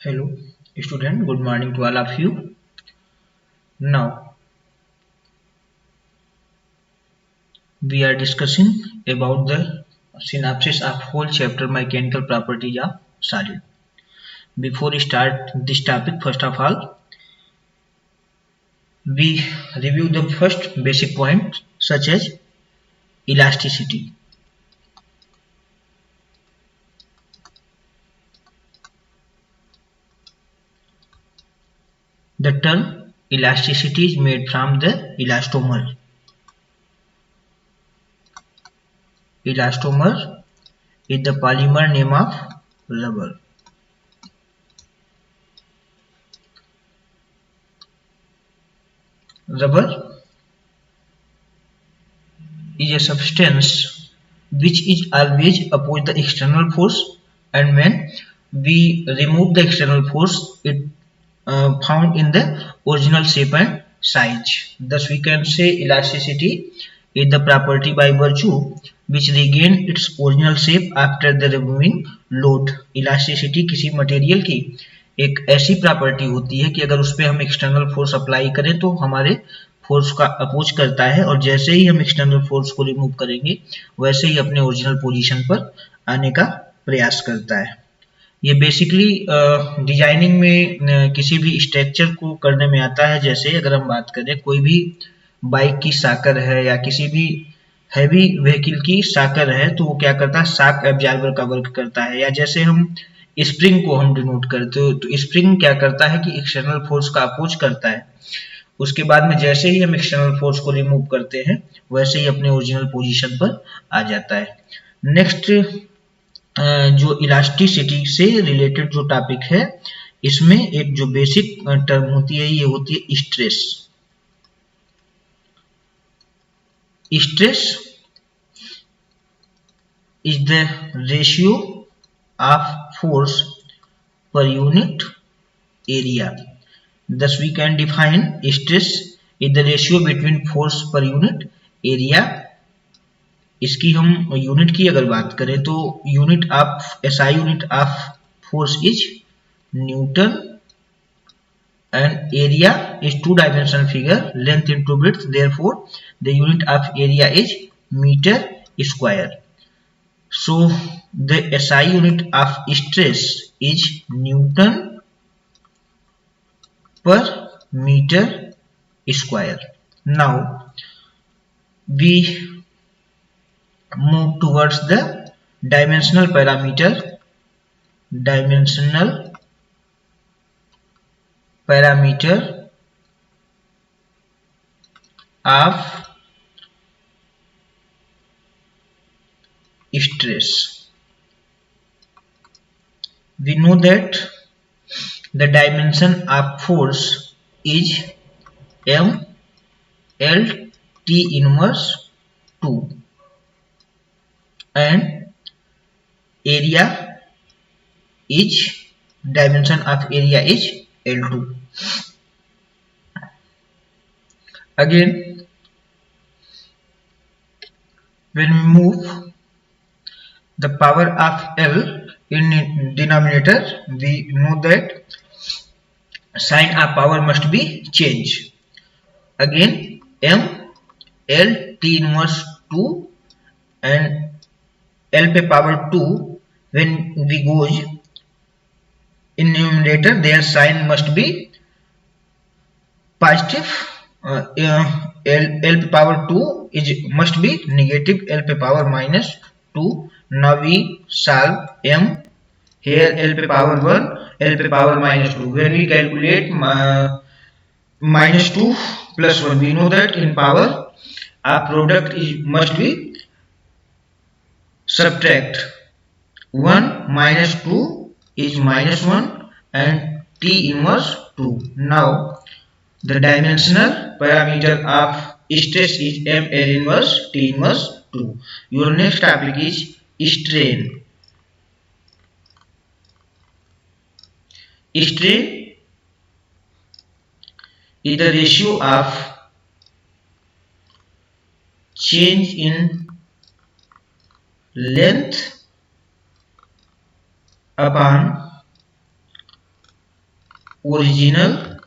Hello, student. Good morning to all of you. Now we are discussing about the synopsis of whole chapter mechanical properties of solid. Before we start this topic, first of all, we review the first basic point such as elasticity. The term elasticity is made from the elastomer. Elastomer is the polymer name of rubber. Rubber is a substance which is always oppose the external force, and when we remove the external force it found in the original shape and size. Thus we can say elasticity is the property by virtue which regain its original shape after the removing load. Elasticity किसी material की एक ऐसी property होती है कि अगर उस पर हम एक्सटर्नल फोर्स अप्लाई करें तो हमारे फोर्स का अपोज करता है, और जैसे ही हम एक्सटर्नल फोर्स को रिमूव करेंगे वैसे ही अपने ओरिजिनल पोजीशन पर आने का प्रयास करता है। ये बेसिकली डिजाइनिंग में किसी भी स्ट्रक्चर को करने में आता है। जैसे अगर हम बात करें कोई भी बाइक की साकर है या किसी भी हैवी व्हीकल की साकर है तो वो क्या करता है, शाक एब्जॉर्बर का वर्क करता है। या जैसे हम स्प्रिंग को हम डिनोट करते हो तो स्प्रिंग क्या करता है कि एक्सटर्नल फोर्स का अपोज करता है। उसके बाद में जैसे ही हम एक्सटर्नल फोर्स को रिमूव करते हैं वैसे ही अपने ओरिजिनल पोजीशन पर आ जाता है। नेक्स्ट जो इलास्टिसिटी से रिलेटेड जो टॉपिक है इसमें एक जो बेसिक टर्म होती है ये होती है stress. Stress is the ratio of force per unit area. Thus we can define stress is the ratio between force per unit area। इसकी हम यूनिट की अगर बात करें तो unit of SI unit of force is Newton and area is two dimensional figure, length into width, therefore the unit of area is meter square. So the SI unit of stress is Newton per meter square. Now we move towards the dimensional parameter. Dimensional parameter of stress. We know that the dimension of force is M L T inverse 2 and area is dimension of area is L2. Again when we move the power of L in denominator, we know that sign of power must be changed. Again M L T inverse 2 and L पे power 2, when we goes in numerator their sign must be positive. L पे power 2 is must be negative L पे power minus 2. Now we solve M. Here L पे power 1, L पे power minus 2. When we calculate minus 2 plus 1, we know that in power our product is must be subtract 1 minus 2 is minus 1 and T inverse 2. Now the dimensional parameter of stress is M L inverse T inverse 2. Your next topic is strain. Strain is the ratio of change in length upon original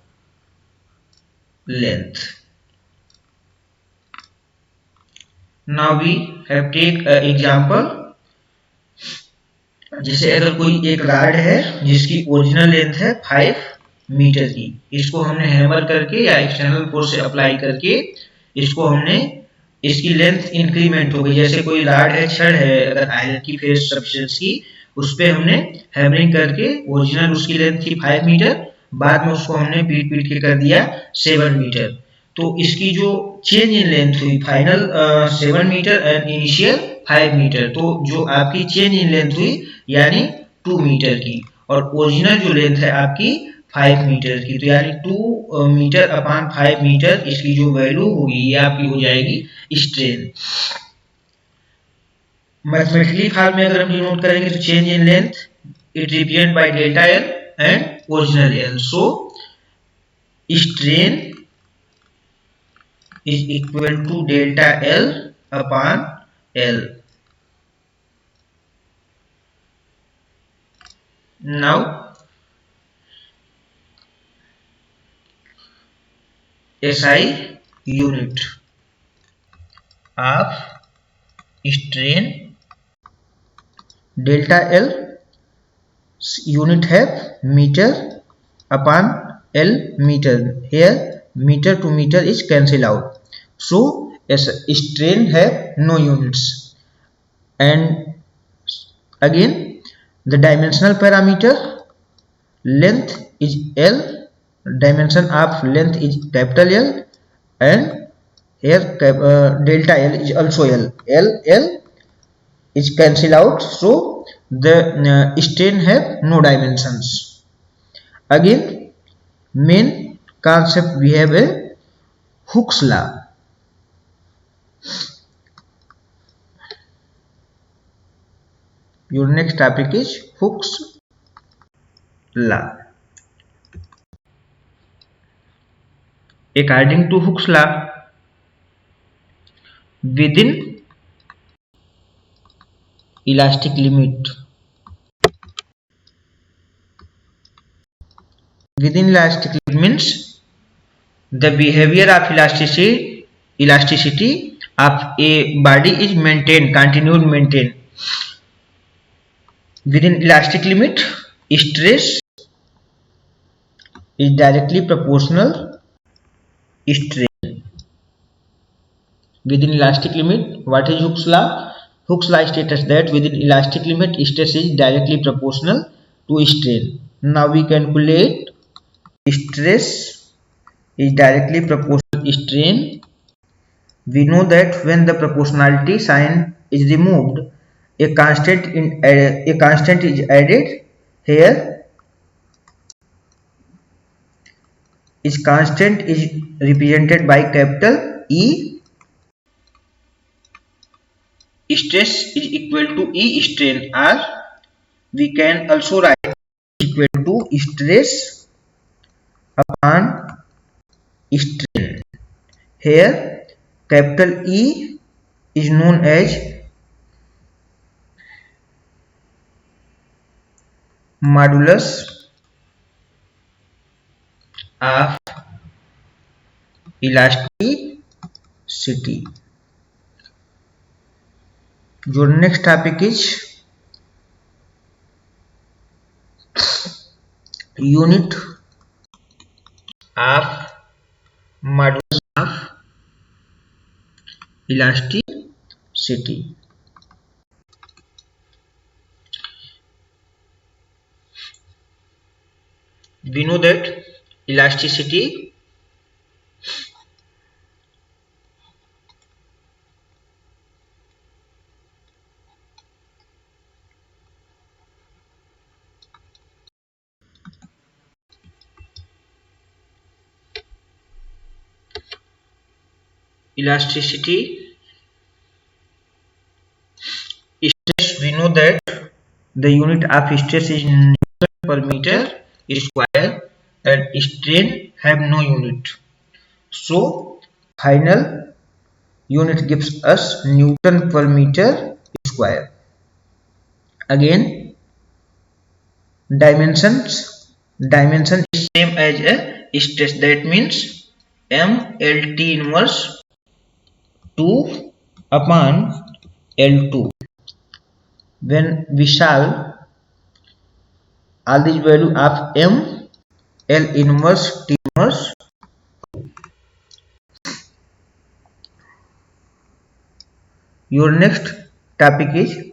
length. Now we have take example. जैसे अगर कोई एक rod है जिसकी original length है 5 metre की, इसको हमने हैमर करके या एक्सटर्नल फोर्स से अप्लाई करके इसको हमने इसकी लेंथ इंक्रीमेंट हो गई। जैसे कोई राड है, छड़ है अगर आयरन की फेस सब्सटेंस की, उस पर हमने हैमरिंग करके ओरिजिनल उसकी लेंथ थी 5 मीटर, बाद में उसको हमने पीट पीट के कर दिया 7 मीटर। तो इसकी जो चेंज इन लेंथ हुई final 7 metre and initial 5 metre, तो जो आपकी चेंज इन लेंथ हुई यानी 2 मीटर की, और ओरिजिनल जो लेंथ है आपकी 5 मीटर की, तो यानी 2 मीटर अपॉन 5 मीटर इसकी जो वैल्यू होगी ये आपकी हो जाएगी स्ट्रेन। मैथमेटिकली फॉर्म में अगर हम डिनोट करेंगे तो change in length it represent by delta L and original L. So strain is equal to delta L upon L. Now SI unit of strain, delta L unit have meter upon L meter. Here meter to meter is cancel out, so strain have no units. And again the dimensional parameter, length is L, dimension of length is capital L, and here delta L is also L. L is cancel out, so the strain have no dimensions. Again main concept we have a Hooke's law. Your next topic is Hooke's law. According to Hooke's law, within elastic limit, within elastic limit means the behavior of elasticity of a body is maintained, continued maintained. Within elastic limit, stress is directly proportional strain. Within elastic limit, what is Hooke's law? Hooke's law states that within elastic limit, stress is directly proportional to strain. Now we calculate stress is directly proportional to strain. We know that when the proportionality sign is removed, a constant is added. Here is constant is represented by capital E. Stress is equal to E strain, or we can also write equal to stress upon strain. Here capital E is known as modulus of elasticity. Your next topic is unit of modulus of elasticity. We know that elasticity stress, we know that the unit of stress is Newton per meter square, and strain have no unit, so final unit gives us Newton per meter square. Again dimensions dimension is same as a stress. That means MLT inverse 2 upon L2. When we solve all these value of M, L inverse, T inverse, your next topic is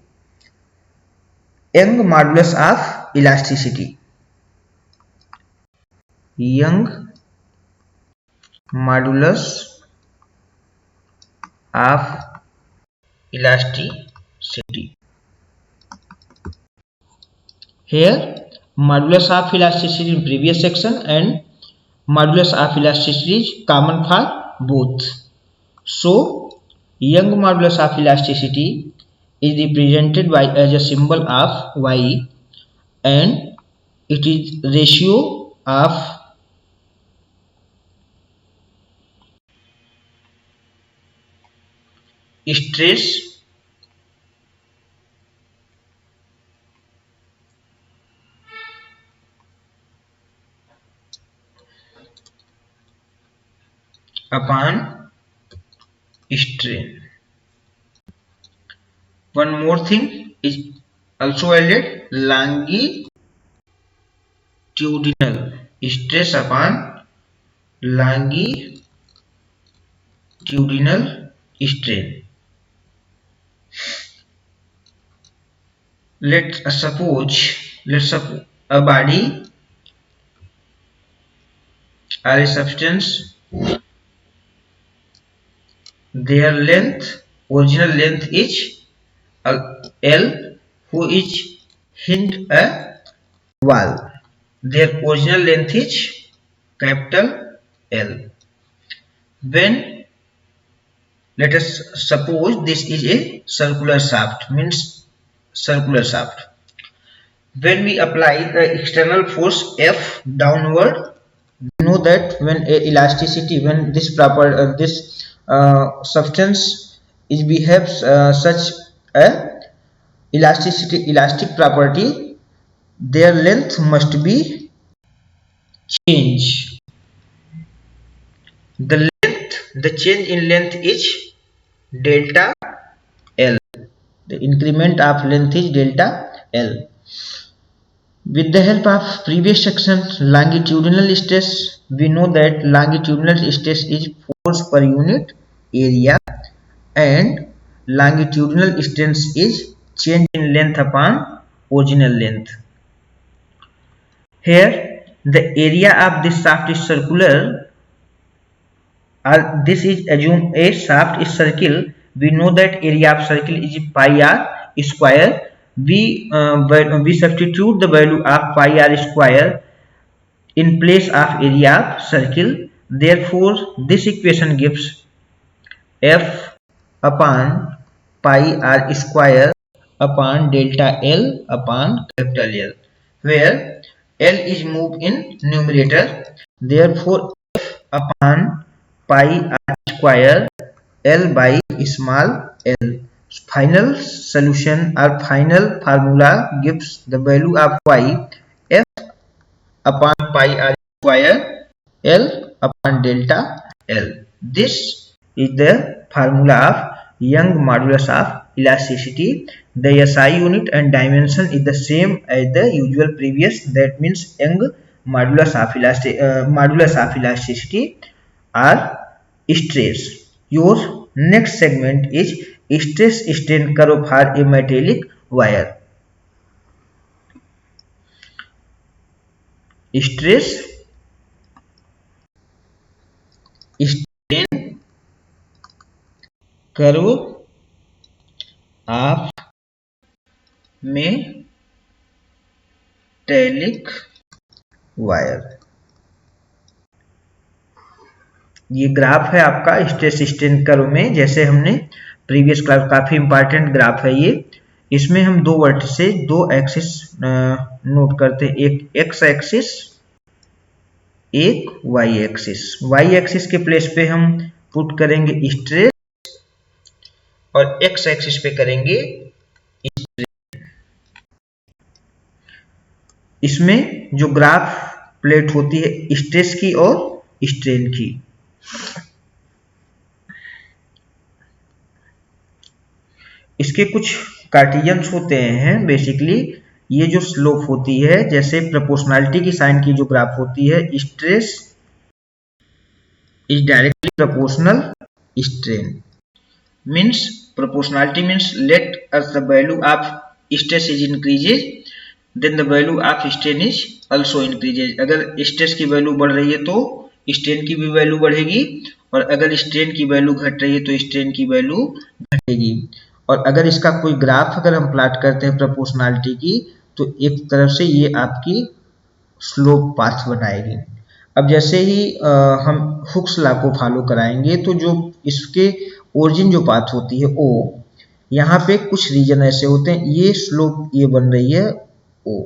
Young modulus of elasticity. Young modulus of elasticity. Here modulus of elasticity in previous section and modulus of elasticity is common for both. So Young modulus of elasticity is represented by as a symbol of Y, and it is ratio of stress upon strain. One more thing is also added, longitudinal stress upon longitudinal strain. Let's suppose a body or a substance, their length, original length is L, who is hinged a wall. Their original length is capital L. When let us suppose this is a circular shaft, means circular shaft. When we apply the external force F downward, we know that when a elasticity, when this substance is behaves such a elastic property, their length must be change. The change in length is delta L. The increment of length is delta L. With the help of previous section longitudinal stress, we know that longitudinal stress is force per unit area, and longitudinal stress is change in length upon original length. Here the area of this shaft is circular, or this is assume a shaft is circle. We know that area of circle is pi r square. We substitute the value of pi r square in place of area of circle. Therefore this equation gives F upon pi r square upon delta L upon capital L, where L is moved in numerator. Therefore F upon pi r square L by small l. Final solution or final formula gives the value of y F upon pi r square L upon delta L. This is the formula of Young modulus of elasticity. The SI unit and dimension is the same as the usual previous. That means Young modulus of elasticity or stress. Your next segment is stress strain curve for a metallic wire. Stress strain curve of metallic wire. ये graph है आपका stress strain curve में, जैसे हमने previous class, काफी important graph है ये. इसमें हम दो वर्टिसेस, दो एक्सिस नोट करते हैं, एक एक्स एक्सिस, एक वाई एक्सिस. वाई एक्सिस के प्लेस पे हम पुट करेंगे स्ट्रेस और एक्स एक्सिस पे करेंगे स्ट्रेन. इसमें जो ग्राफ प्लेट होती है स्ट्रेस की और स्ट्रेन की। इसके कुछ कार्टेशियंस होते हैं बेसिकली, ये जो स्लोप होती है जैसे प्रोपोर्शनैलिटी की साइन की जो ग्राफ होती है, stress is directly proportional strain. Means proportionality means let as the value of stress is increases then the value of strain is also increases। अगर स्ट्रेस की वैल्यू बढ़ रही है तो स्ट्रेन की भी वैल्यू बढ़ेगी, और अगर स्ट्रेन की वैल्यू घट रही है तो स्ट्रेन की वैल्यू घटेगी। और अगर इसका कोई ग्राफ अगर हम प्लॉट करते हैं प्रोपोर्शनैलिटी की, तो एक तरफ से ये आपकी स्लोप पाथ बनाएगी। अब जैसे ही हम हुक्स लॉ को फॉलो कराएंगे तो जो इसके ओरिजिन जो पाथ होती है ओ, यहाँ पे कुछ रीजन ऐसे होते हैं, ये स्लोप ये बन रही है ओ,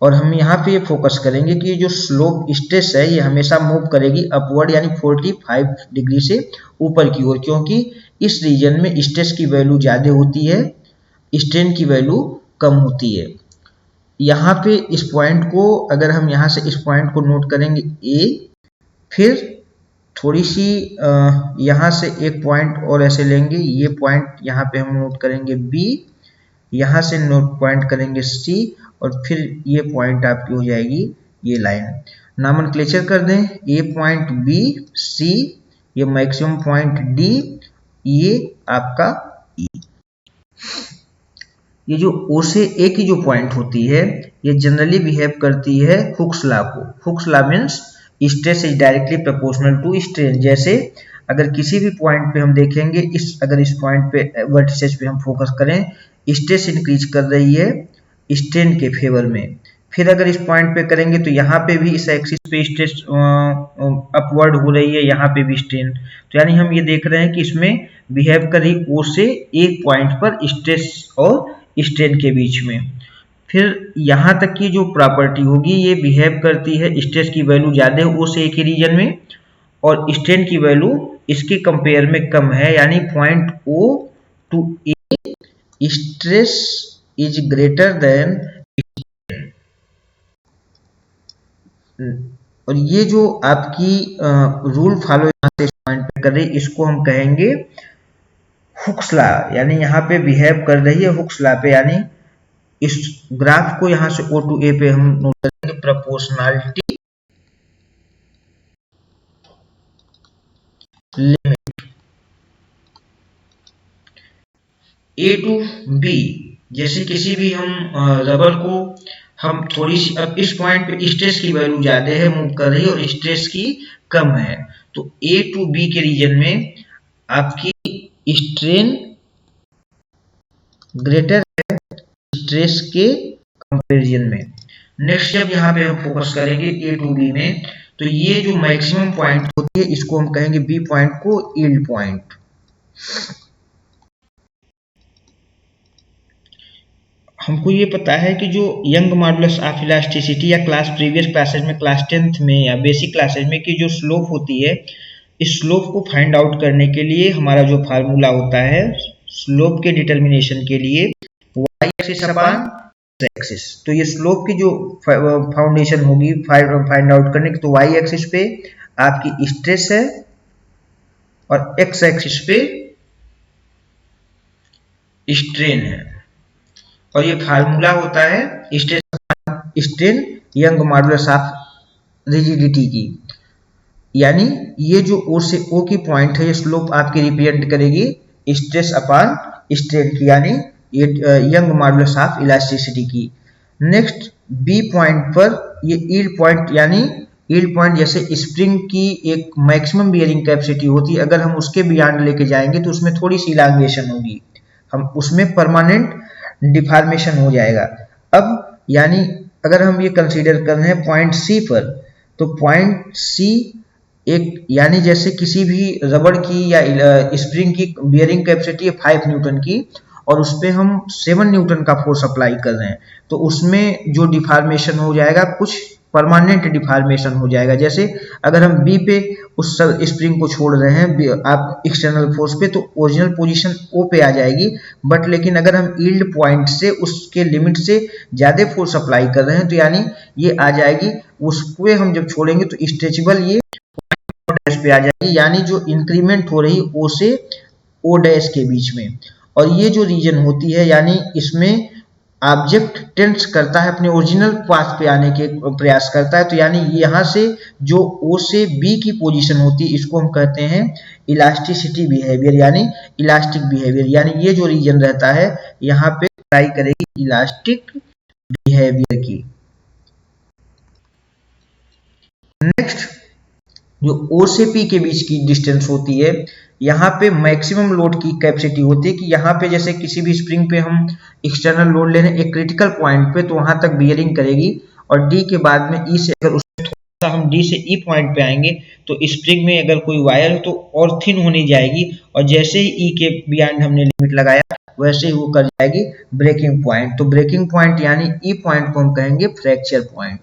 और हम यहाँ पे ये फोकस करेंगे कि जो स्लोप स्ट्रेस है ये हमेशा मूव करेगी अपवर्ड, यानी 45 डिग्री से ऊपर की ओर, क्योंकि इस रीजन में स्ट्रेस की वैल्यू ज़्यादा होती है, स्ट्रेन की वैल्यू कम होती है। यहाँ पे इस पॉइंट को अगर हम यहाँ से इस पॉइंट को नोट करेंगे ए, फिर थोड़ी सी यहाँ से एक पॉइंट और ऐसे लेंगे, ये पॉइंट यहाँ पे हम नोट करेंगे बी, यहाँ से नोट पॉइंट करेंगे सी, और फिर ये पॉइंट आपकी हो जाएगी ये लाइन। नॉमेनक्लेचर कर दें, ए पॉइंट बी सी, ये मैक्सिमम पॉइंट डी, ये आपका ई। ये जो ओ से ए की जो पॉइंट होती है ये जनरली बिहेव करती है हुक्स लॉ को। Hooke's law means stress is directly proportional to strain. जैसे अगर किसी भी पॉइंट पे हम देखेंगे, अगर इस पॉइंट पे वर्टिसेस पे हम फोकस करें, स्ट्रेस इंक्रीज कर रही है स्ट्रेन के फेवर में। फिर अगर इस पॉइंट पे करेंगे तो यहाँ पे भी इस एक्सिस पे स्ट्रेस अपवर्ड हो रही है, यहाँ पे भी स्ट्रेन। तो यानी हम ये देख रहे हैं कि इसमें बिहेव कर रही ओ से एक पॉइंट पर स्ट्रेस और स्ट्रेन के बीच में। फिर यहाँ तक की जो प्रॉपर्टी होगी ये बिहेव करती है, स्ट्रेस की वैल्यू ज़्यादा है ओ से ए के रीजन में और स्ट्रेन की वैल्यू इसके कंपेयर में कम है, यानी point O to A stress is greater than. और ये जो आपकी रूल फॉलो यहाँ से इस पॉइंट पे कर रही है, इसको हम कहेंगे हुक्स लॉ, यानी यहाँ पे बिहेव कर रही है हुक्स लॉ पे। यानी इस ग्राफ को यहाँ से ओ टू ए पे हम नोट करेंगे proportionality limit A to B. जैसे किसी भी हम रबर को हम थोड़ी सी, अब इस पॉइंट पे स्ट्रेस की वैल्यू ज्यादा है मूव कर रही है और स्ट्रेस की कम है, तो ए टू बी के रीजन में आपकी स्ट्रेन ग्रेटर है स्ट्रेस के कंपैरिजन में। नेक्स्ट जब यहाँ पे हम फोकस करेंगे ए टू बी में, तो ये जो मैक्सिमम पॉइंट होती है इसको हम कहेंगे बी पॉइंट को यील्ड पॉइंट। हमको ये पता है कि जो यंग मॉडुलस ऑफ इलास्टिसिटी या क्लास प्रीवियस क्लासेज में, क्लास 10th में या बेसिक क्लासेज में, की जो स्लोप होती है, इस स्लोप को फाइंड आउट करने के लिए हमारा जो फार्मूला होता है स्लोप के डिटर्मिनेशन के लिए, y एक्सिस अपॉन एक्सिस। तो ये स्लोप की जो फाउंडेशन होगी फाइंड आउट करने की, तो y एक्सिस पे आपकी स्ट्रेस है और x एक्सिस पे स्ट्रेन है, और ये फार्मूला होता है stress strain young modulus of rigidity की। यानी ये जो ओ से ओ की पॉइंट है ये स्लोप आपकी रिप्रेजेंट करेगी स्ट्रेस अपॉन स्ट्रेन की, यानी ये यंग मॉडुलस ऑफ इलास्टिसिटी की। नेक्स्ट बी पॉइंट पर ये यील्ड पॉइंट, यानी यील्ड पॉइंट जैसे स्प्रिंग की एक मैक्सिमम बियरिंग कैपेसिटी होती है, अगर हम उसके बियॉन्ड लेके जाएंगे तो उसमें थोड़ी सी इलांगेशन होगी, हम उसमें परमानेंट डिफॉर्मेशन हो जाएगा। अब यानी अगर हम ये कंसीडर कर रहे हैं पॉइंट सी पर, तो पॉइंट सी एक, यानी जैसे किसी भी रबड़ की या स्प्रिंग की बियरिंग कैपेसिटी है 5 न्यूटन की, और उस पर हम 7 न्यूटन का फोर्स अप्लाई कर रहे हैं, तो उसमें जो डिफॉर्मेशन हो जाएगा कुछ परमानेंट डिफॉर्मेशन हो जाएगा। जैसे अगर हम बी पे उस स्प्रिंग को छोड़ रहे हैं आप एक्सटर्नल फोर्स पे, तो ओरिजिनल पोजीशन ओ पे आ जाएगी, बट लेकिन अगर हम यील्ड पॉइंट से उसके लिमिट से ज़्यादा फोर्स अप्लाई कर रहे हैं तो यानी ये आ जाएगी, उस पे हम जब छोड़ेंगे तो स्ट्रेचेबल ये डैश पे आ जाएगी, यानी जो इंक्रीमेंट हो रही ओ से ओ डैश के बीच में। और ये जो रीजन होती है यानी इसमें ऑब्जेक्ट टेंस करता है, अपने ओरिजिनल पाथ पे आने के प्रयास करता है, तो यानी यहाँ से जो ओ से बी की पोजीशन होती है इसको हम कहते हैं इलास्टिसिटी बिहेवियर, यानी इलास्टिक बिहेवियर, यानी ये जो रीजन रहता है यहाँ पे ट्राई करेगी इलास्टिक बिहेवियर की। नेक्स्ट जो ओ से पी के बीच की डिस्टेंस होती है, यहाँ पे मैक्सिमम लोड की कैपेसिटी होती है कि यहाँ पे जैसे किसी भी स्प्रिंग पे हम एक्सटर्नल लोड ले रहे हैं एक क्रिटिकल पॉइंट पे, तो वहां तक बियरिंग करेगी, और डी के बाद में ई से अगर उससे थोड़ा सा हम डी से ई पॉइंट पे आएंगे तो स्प्रिंग में अगर कोई वायर तो और थिन होनी जाएगी, और जैसे ही ई के बियॉन्ड हमने लिमिट लगाया वैसे ही वो कर जाएगी ब्रेकिंग पॉइंट। तो ब्रेकिंग पॉइंट यानी ई पॉइंट को हम कहेंगे फ्रैक्चर पॉइंट।